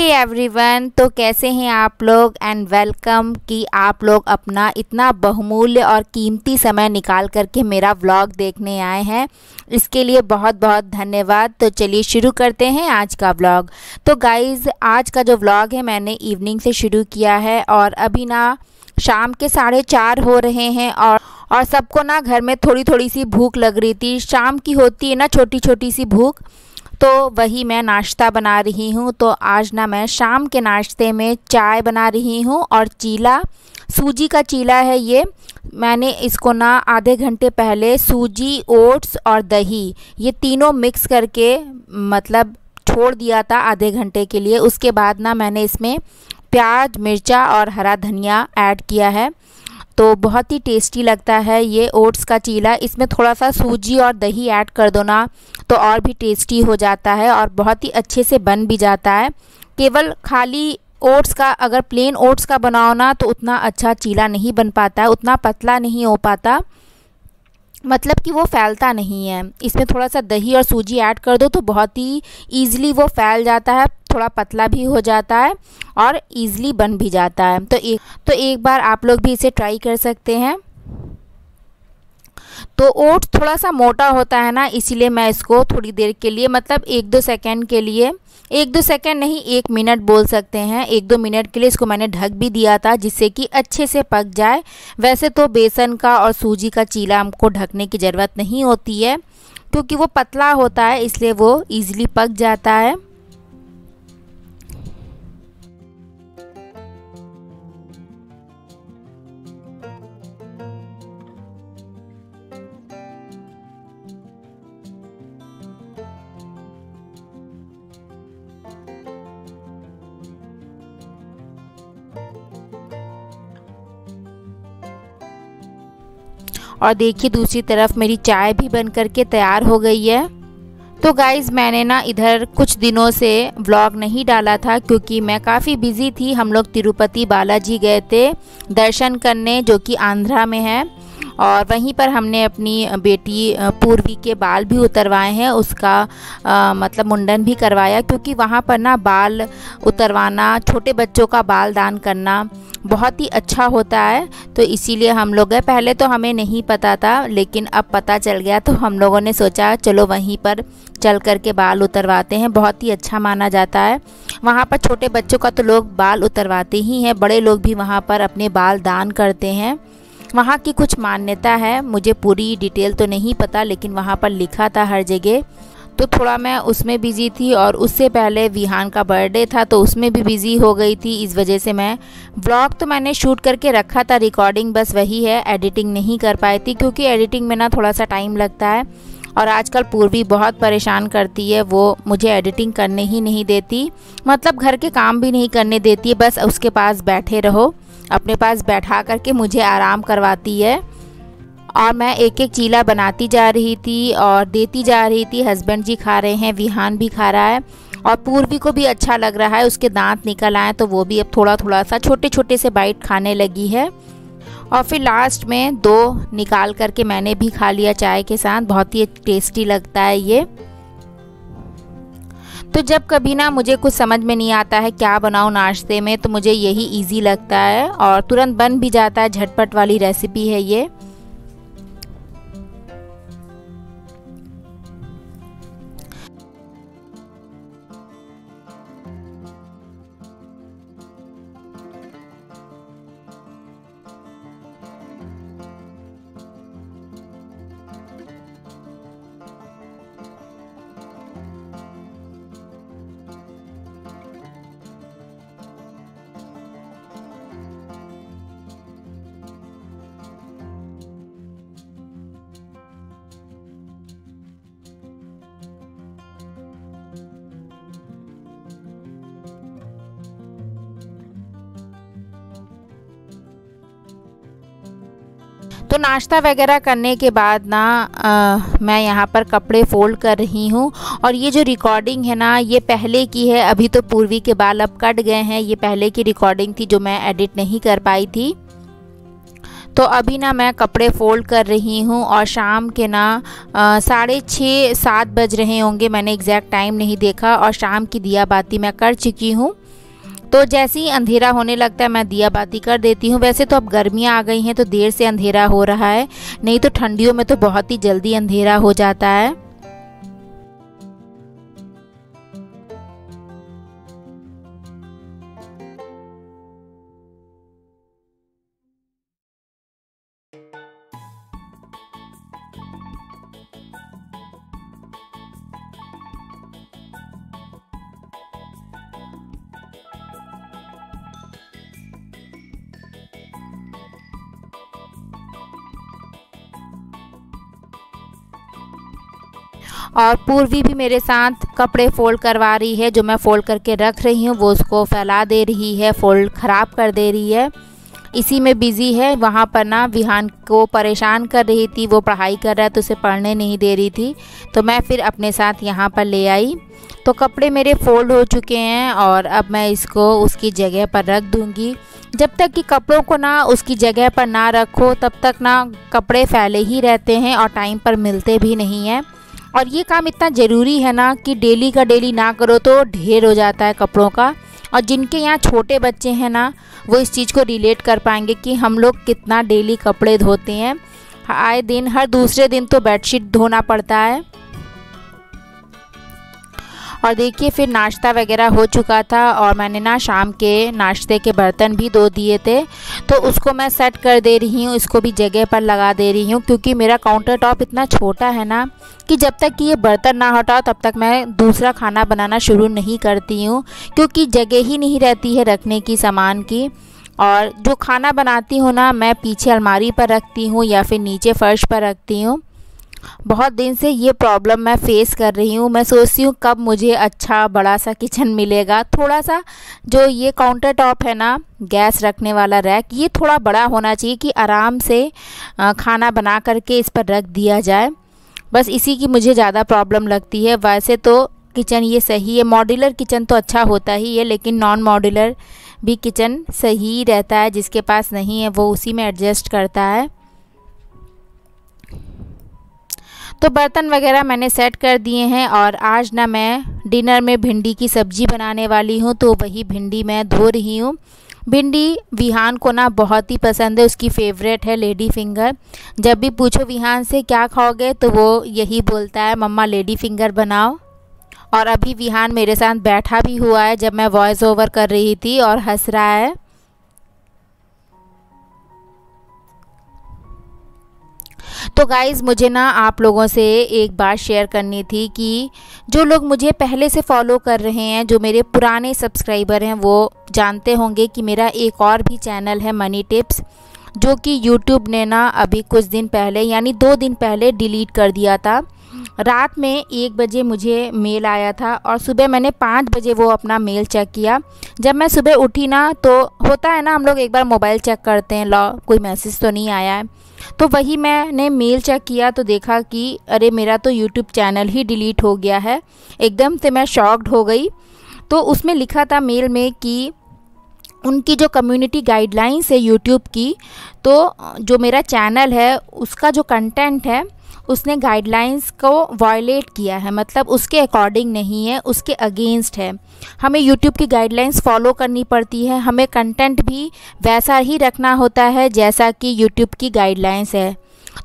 Everyone, तो कैसे हैं आप लोग एंड वेलकम कि आप लोग अपना इतना बहुमूल्य और कीमती समय निकाल करके मेरा व्लॉग देखने आए हैं। इसके लिए बहुत बहुत धन्यवाद। तो चलिए शुरू करते हैं आज का व्लॉग। तो गाइज़, आज का जो व्लॉग है मैंने इवनिंग से शुरू किया है और अभी ना शाम के 4:30 हो रहे हैं और सबको ना घर में थोड़ी थोड़ी सी भूख लग रही थी। शाम की होती है ना छोटी छोटी सी भूख, तो वही मैं नाश्ता बना रही हूँ। तो आज ना मैं शाम के नाश्ते में चाय बना रही हूँ और चीला, सूजी का चीला है ये। मैंने इसको ना आधे घंटे पहले सूजी, ओट्स और दही ये तीनों मिक्स करके मतलब छोड़ दिया था आधे घंटे के लिए। उसके बाद ना मैंने इसमें प्याज, मिर्चा और हरा धनिया ऐड किया है। तो बहुत ही टेस्टी लगता है ये ओट्स का चीला। इसमें थोड़ा सा सूजी और दही ऐड कर दो ना तो और भी टेस्टी हो जाता है और बहुत ही अच्छे से बन भी जाता है। केवल खाली ओट्स का, अगर प्लेन ओट्स का बनाओ ना तो उतना अच्छा चीला नहीं बन पाता है, उतना पतला नहीं हो पाता, मतलब कि वो फैलता नहीं है। इसमें थोड़ा सा दही और सूजी ऐड कर दो तो बहुत ही ईज़िली वो फैल जाता है, थोड़ा पतला भी हो जाता है और ईज़िली बन भी जाता है। तो एक बार आप लोग भी इसे ट्राई कर सकते हैं। तो ओट्स थोड़ा सा मोटा होता है ना, इसीलिए मैं इसको थोड़ी देर के लिए, मतलब 1-2 सेकंड के लिए, 1-2 सेकंड नहीं 1 मिनट बोल सकते हैं, 1-2 मिनट के लिए इसको मैंने ढक भी दिया था जिससे कि अच्छे से पक जाए। वैसे तो बेसन का और सूजी का चीला हमको ढकने की ज़रूरत नहीं होती है क्योंकि वो पतला होता है, इसलिए वो ईज़िली पक जाता है। और देखिए दूसरी तरफ मेरी चाय भी बन करके तैयार हो गई है। तो गाइज़, मैंने ना इधर कुछ दिनों से व्लॉग नहीं डाला था क्योंकि मैं काफ़ी बिज़ी थी। हम लोग तिरुपति बालाजी गए थे दर्शन करने, जो कि आंध्रा में है, और वहीं पर हमने अपनी बेटी पूर्वी के बाल भी उतरवाए हैं। उसका मतलब मुंडन भी करवाया क्योंकि वहाँ पर ना बाल उतरवाना, छोटे बच्चों का बाल दान करना बहुत ही अच्छा होता है। तो इसीलिए हम लोग गए। पहले तो हमें नहीं पता था लेकिन अब पता चल गया तो हम लोगों ने सोचा चलो वहीं पर चल कर के बाल उतरवाते हैं। बहुत ही अच्छा माना जाता है वहाँ पर। छोटे बच्चों का तो लोग बाल उतरवाते ही हैं, बड़े लोग भी वहाँ पर अपने बाल दान करते हैं। वहाँ की कुछ मान्यता है, मुझे पूरी डिटेल तो नहीं पता लेकिन वहाँ पर लिखा था हर जगह। तो थोड़ा मैं उसमें बिज़ी थी और उससे पहले विहान का बर्थडे था तो उसमें भी बिज़ी हो गई थी। इस वजह से मैं व्लॉग तो मैंने शूट करके रखा था, रिकॉर्डिंग बस वही है, एडिटिंग नहीं कर पाई थी क्योंकि एडिटिंग में ना थोड़ा सा टाइम लगता है। और आजकल पूर्वी बहुत परेशान करती है, वो मुझे एडिटिंग करने ही नहीं देती, मतलब घर के काम भी नहीं करने देती है, बस उसके पास बैठे रहो, अपने पास बैठा करके मुझे आराम करवाती है। और मैं एक एक चीला बनाती जा रही थी और देती जा रही थी। हस्बैंड जी खा रहे हैं, विहान भी खा रहा है और पूर्वी को भी अच्छा लग रहा है। उसके दांत निकल आए तो वो भी अब थोड़ा थोड़ा सा छोटे छोटे से बाइट खाने लगी है। और फिर लास्ट में 2 निकाल करके मैंने भी खा लिया चाय के साथ। बहुत ही टेस्टी लगता है ये। तो जब कभी ना मुझे कुछ समझ में नहीं आता है क्या बनाऊँ नाश्ते में, तो मुझे यही इजी लगता है और तुरंत बन भी जाता है। झटपट वाली रेसिपी है ये। तो नाश्ता वगैरह करने के बाद ना मैं यहाँ पर कपड़े फ़ोल्ड कर रही हूँ। और ये जो रिकॉर्डिंग है ना ये पहले की है, अभी तो पूर्वी के बाल अब कट गए हैं। ये पहले की रिकॉर्डिंग थी जो मैं एडिट नहीं कर पाई थी। तो अभी ना मैं कपड़े फ़ोल्ड कर रही हूँ और शाम के ना 6:30-7 बज रहे होंगे, मैंने एग्जैक्ट टाइम नहीं देखा। और शाम की दिया बाती मैं कर चुकी हूँ तो जैसे ही अंधेरा होने लगता है मैं दिया बाती कर देती हूँ। वैसे तो अब गर्मियाँ आ गई हैं तो देर से अंधेरा हो रहा है, नहीं तो ठंडियों में तो बहुत ही जल्दी अंधेरा हो जाता है। और पूर्वी भी मेरे साथ कपड़े फ़ोल्ड करवा रही है। जो मैं फ़ोल्ड करके रख रही हूँ वो उसको फैला दे रही है, फ़ोल्ड ख़राब कर दे रही है। इसी में बिज़ी है। वहाँ पर ना विहान को परेशान कर रही थी, वो पढ़ाई कर रहा है तो उसे पढ़ने नहीं दे रही थी, तो मैं फिर अपने साथ यहाँ पर ले आई। तो कपड़े मेरे फ़ोल्ड हो चुके हैं और अब मैं इसको उसकी जगह पर रख दूँगी। जब तक कि कपड़ों को ना उसकी जगह पर ना रखो तब तक ना कपड़े फैले ही रहते हैं और टाइम पर मिलते भी नहीं हैं। और ये काम इतना ज़रूरी है ना कि डेली का डेली ना करो तो ढेर हो जाता है कपड़ों का। और जिनके यहाँ छोटे बच्चे हैं ना वो इस चीज़ को रिलेट कर पाएंगे कि हम लोग कितना डेली कपड़े धोते हैं। आए दिन, हर दूसरे दिन तो बेडशीट धोना पड़ता है। और देखिए फिर नाश्ता वगैरह हो चुका था और मैंने ना शाम के नाश्ते के बर्तन भी धो दिए थे, तो उसको मैं सेट कर दे रही हूँ, इसको भी जगह पर लगा दे रही हूँ। क्योंकि मेरा काउंटर टॉप इतना छोटा है ना कि जब तक कि ये बर्तन ना हटाओ तब तक मैं दूसरा खाना बनाना शुरू नहीं करती हूँ, क्योंकि जगह ही नहीं रहती है रखने की सामान की। और जो खाना बनाती हूँ ना मैं पीछे अलमारी पर रखती हूँ या फिर नीचे फर्श पर रखती हूँ। बहुत दिन से ये प्रॉब्लम मैं फ़ेस कर रही हूँ। मैं सोचती हूँ कब मुझे अच्छा बड़ा सा किचन मिलेगा। थोड़ा सा जो ये काउंटर टॉप है ना, गैस रखने वाला रैक, ये थोड़ा बड़ा होना चाहिए कि आराम से खाना बना करके इस पर रख दिया जाए। बस इसी की मुझे ज़्यादा प्रॉब्लम लगती है। वैसे तो किचन ये सही है, मॉड्यूलर किचन तो अच्छा होता ही है, लेकिन नॉन मॉड्यूलर भी किचन सही रहता है। जिसके पास नहीं है वो उसी में एडजस्ट करता है। तो बर्तन वगैरह मैंने सेट कर दिए हैं और आज ना मैं डिनर में भिंडी की सब्ज़ी बनाने वाली हूँ, तो वही भिंडी मैं धो रही हूँ। भिंडी विहान को ना बहुत ही पसंद है, उसकी फेवरेट है लेडी फिंगर। जब भी पूछो विहान से क्या खाओगे तो वो यही बोलता है, मम्मा लेडी फिंगर बनाओ। और अभी विहान मेरे साथ बैठा भी हुआ है जब मैं वॉइस ओवर कर रही थी और हंस रहा है। तो गाइज़ मुझे ना आप लोगों से एक बात शेयर करनी थी कि जो लोग मुझे पहले से फॉलो कर रहे हैं, जो मेरे पुराने सब्सक्राइबर हैं, वो जानते होंगे कि मेरा एक और भी चैनल है मनी टिप्स, जो कि यूट्यूब ने ना अभी कुछ दिन पहले यानी 2 दिन पहले डिलीट कर दिया था। रात में 1 बजे मुझे मेल आया था और सुबह मैंने 5 बजे वो अपना मेल चेक किया। जब मैं सुबह उठी ना तो होता है ना हम लोग एक बार मोबाइल चेक करते हैं, लो कोई मैसेज तो नहीं आया है। तो वही मैंने मेल चेक किया तो देखा कि अरे मेरा तो यूट्यूब चैनल ही डिलीट हो गया है। एकदम से मैं शॉक्ड हो गई। तो उसमें लिखा था मेल में कि उनकी जो कम्युनिटी गाइडलाइंस है यूट्यूब की, तो जो मेरा चैनल है उसका जो कंटेंट है उसने गाइडलाइंस को वायलेट किया है, मतलब उसके अकॉर्डिंग नहीं है, उसके अगेंस्ट है। हमें यूट्यूब की गाइडलाइंस फॉलो करनी पड़ती है, हमें कंटेंट भी वैसा ही रखना होता है जैसा कि यूट्यूब की गाइडलाइंस है।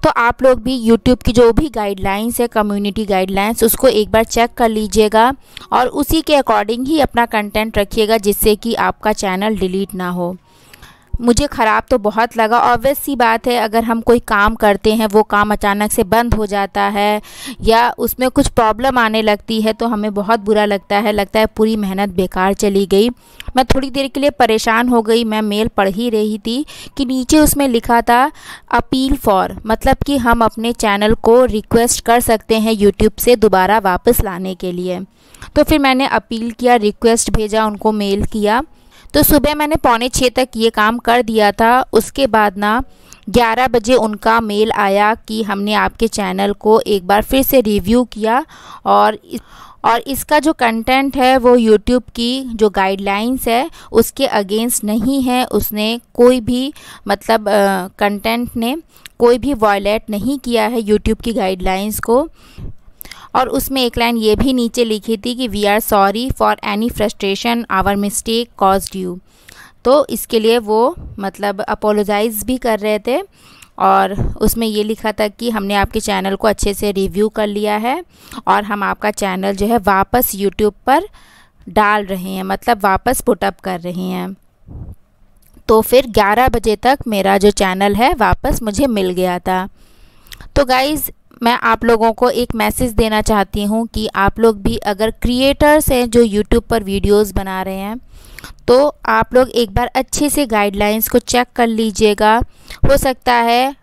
तो आप लोग भी यूट्यूब की जो भी गाइडलाइंस है, कम्युनिटी गाइडलाइंस, उसको एक बार चेक कर लीजिएगा और उसी के अकॉर्डिंग ही अपना कंटेंट रखिएगा, जिससे कि आपका चैनल डिलीट ना हो। मुझे ख़राब तो बहुत लगा। ऑब्वियस सी बात है, अगर हम कोई काम करते हैं वो काम अचानक से बंद हो जाता है या उसमें कुछ प्रॉब्लम आने लगती है तो हमें बहुत बुरा लगता है पूरी मेहनत बेकार चली गई। मैं थोड़ी देर के लिए परेशान हो गई। मैं मेल पढ़ ही रही थी कि नीचे उसमें लिखा था अपील फॉर, मतलब कि हम अपने चैनल को रिक्वेस्ट कर सकते हैं यूट्यूब से दोबारा वापस लाने के लिए। तो फिर मैंने अपील किया, रिक्वेस्ट भेजा, उनको मेल किया। तो सुबह मैंने 5:45 तक ये काम कर दिया था। उसके बाद ना 11 बजे उनका मेल आया कि हमने आपके चैनल को एक बार फिर से रिव्यू किया और इसका जो कंटेंट है वो यूट्यूब की जो गाइडलाइंस है उसके अगेंस्ट नहीं है। उसने कोई भी मतलब कंटेंट ने कोई भी वायलेट नहीं किया है यूट्यूब की गाइडलाइंस को। और उसमें एक लाइन ये भी नीचे लिखी थी कि we are sorry for any frustration our mistake caused you. तो इसके लिए वो मतलब अपोलोजाइज़ भी कर रहे थे और उसमें ये लिखा था कि हमने आपके चैनल को अच्छे से रिव्यू कर लिया है और हम आपका चैनल जो है वापस यूट्यूब पर डाल रहे हैं, मतलब वापस पुटअप कर रहे हैं। तो फिर 11 बजे तक मेरा जो चैनल है वापस मुझे मिल गया था। तो गाइज़, मैं आप लोगों को एक मैसेज देना चाहती हूँ कि आप लोग भी अगर क्रिएटर्स हैं जो यूट्यूब पर वीडियोस बना रहे हैं तो आप लोग एक बार अच्छे से गाइडलाइंस को चेक कर लीजिएगा। हो सकता है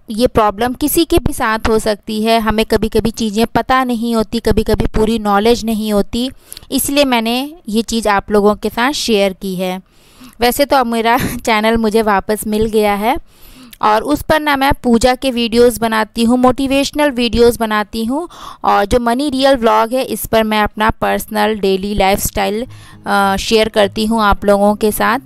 ये प्रॉब्लम किसी के भी साथ हो सकती है, हमें कभी कभी चीज़ें पता नहीं होती, कभी कभी पूरी नॉलेज नहीं होती, इसलिए मैंने ये चीज़ आप लोगों के साथ शेयर की है। वैसे तो अब मेरा चैनल मुझे वापस मिल गया है और उस पर ना मैं पूजा के वीडियोस बनाती हूँ, मोटिवेशनल वीडियोस बनाती हूँ और जो मनी रियल व्लॉग है इस पर मैं अपना पर्सनल डेली लाइफस्टाइल शेयर करती हूँ आप लोगों के साथ।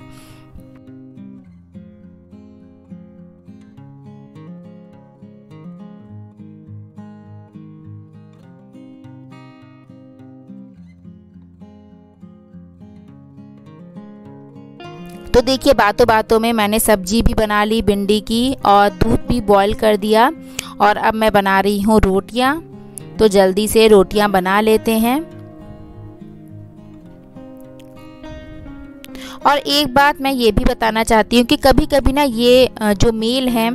तो देखिए, बातों बातों में मैंने सब्जी भी बना ली भिंडी की और दूध भी बॉईल कर दिया और अब मैं बना रही हूँ रोटियाँ। तो जल्दी से रोटियाँ बना लेते हैं। और एक बात मैं ये भी बताना चाहती हूँ कि कभी कभी ना ये जो मेल हैं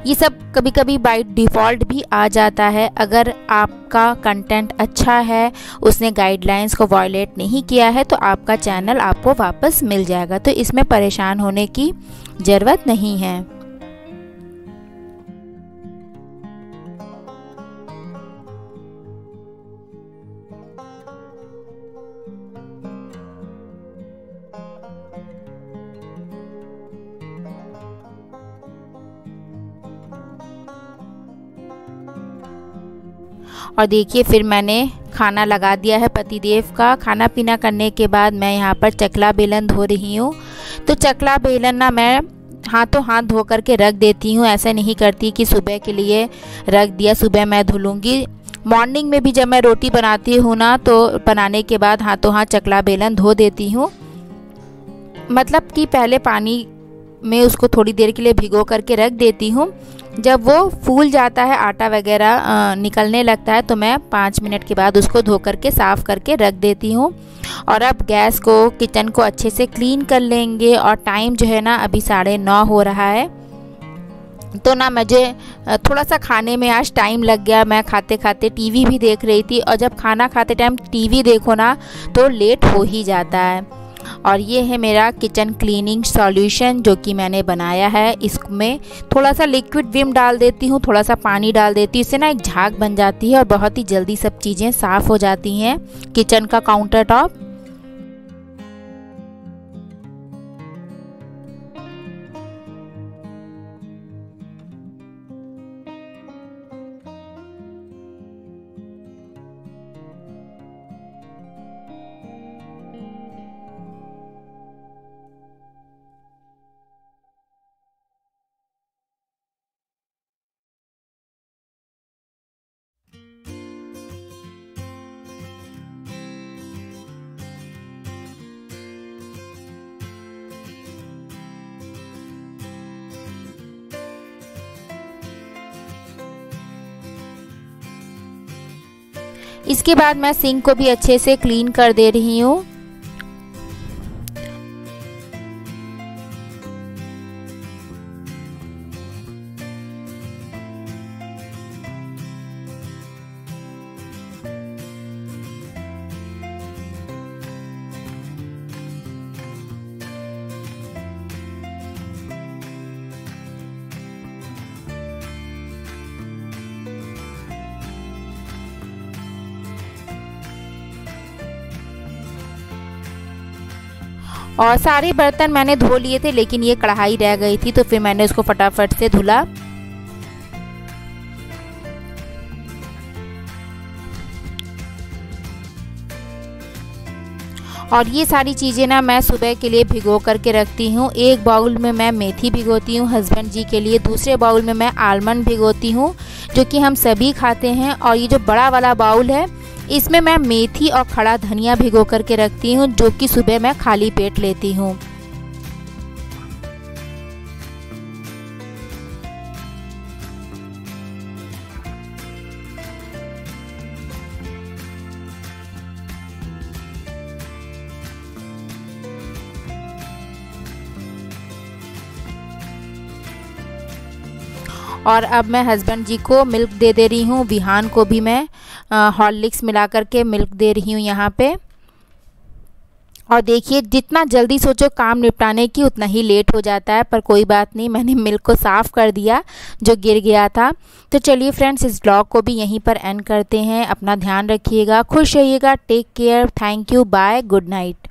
ये सब कभी कभी बाय डिफ़ॉल्ट भी आ जाता है। अगर आपका कंटेंट अच्छा है, उसने गाइडलाइंस को वायलेट नहीं किया है, तो आपका चैनल आपको वापस मिल जाएगा। तो इसमें परेशान होने की ज़रूरत नहीं है। और देखिए, फिर मैंने खाना लगा दिया है पतिदेव का। खाना पीना करने के बाद मैं यहाँ पर चकला बेलन धो रही हूँ। तो चकला बेलन ना मैं हाथों हाथ धो करके रख देती हूँ, ऐसा नहीं करती कि सुबह के लिए रख दिया, सुबह मैं धुलूँगी। मॉर्निंग में भी जब मैं रोटी बनाती हूँ ना तो बनाने के बाद हाथों हाथ चकला बेलन धो देती हूँ। मतलब कि पहले पानी में उसको थोड़ी देर के लिए भिगो करके रख देती हूँ। जब वो फूल जाता है, आटा वगैरह निकलने लगता है, तो मैं 5 मिनट के बाद उसको धो करके साफ़ करके रख देती हूँ। और अब गैस को, किचन को अच्छे से क्लीन कर लेंगे। और टाइम जो है ना अभी 9:30 हो रहा है। तो ना मुझे थोड़ा सा खाने में आज टाइम लग गया। मैं खाते खाते टीवी भी देख रही थी और जब खाना खाते टाइम टीवी देखो ना तो लेट हो ही जाता है। और ये है मेरा किचन क्लीनिंग सॉल्यूशन जो कि मैंने बनाया है। इसमें थोड़ा सा लिक्विड विम डाल देती हूँ, थोड़ा सा पानी डाल देती हूँ, इससे ना एक झाग बन जाती है और बहुत ही जल्दी सब चीज़ें साफ़ हो जाती हैं किचन का काउंटर टॉप। इसके बाद मैं सिंक को भी अच्छे से क्लीन कर दे रही हूँ। और सारे बर्तन मैंने धो लिए थे, लेकिन ये कढ़ाई रह गई थी तो फिर मैंने उसको फटाफट से धुला। और ये सारी चीज़ें ना मैं सुबह के लिए भिगो करके रखती हूँ। एक बाउल में मैं मेथी भिगोती हूँ हस्बैंड जी के लिए, दूसरे बाउल में मैं आलमंड भिगोती हूँ जो कि हम सभी खाते हैं। और ये जो बड़ा वाला बाउल है इसमें मैं मेथी और खड़ा धनिया भिगो करके रखती हूँ जो कि सुबह मैं खाली पेट लेती हूँ। और अब मैं हस्बैंड जी को मिल्क दे रही हूँ। विहान को भी मैं हॉर्लिक्स मिला करके मिल्क दे रही हूँ यहाँ पे। और देखिए जितना जल्दी सोचो काम निपटाने की उतना ही लेट हो जाता है, पर कोई बात नहीं, मैंने मिल्क को साफ़ कर दिया जो गिर गया था। तो चलिए फ्रेंड्स, इस ब्लॉग को भी यहीं पर एंड करते हैं। अपना ध्यान रखिएगा, खुश रहिएगा, take care, thank you, bye, good night.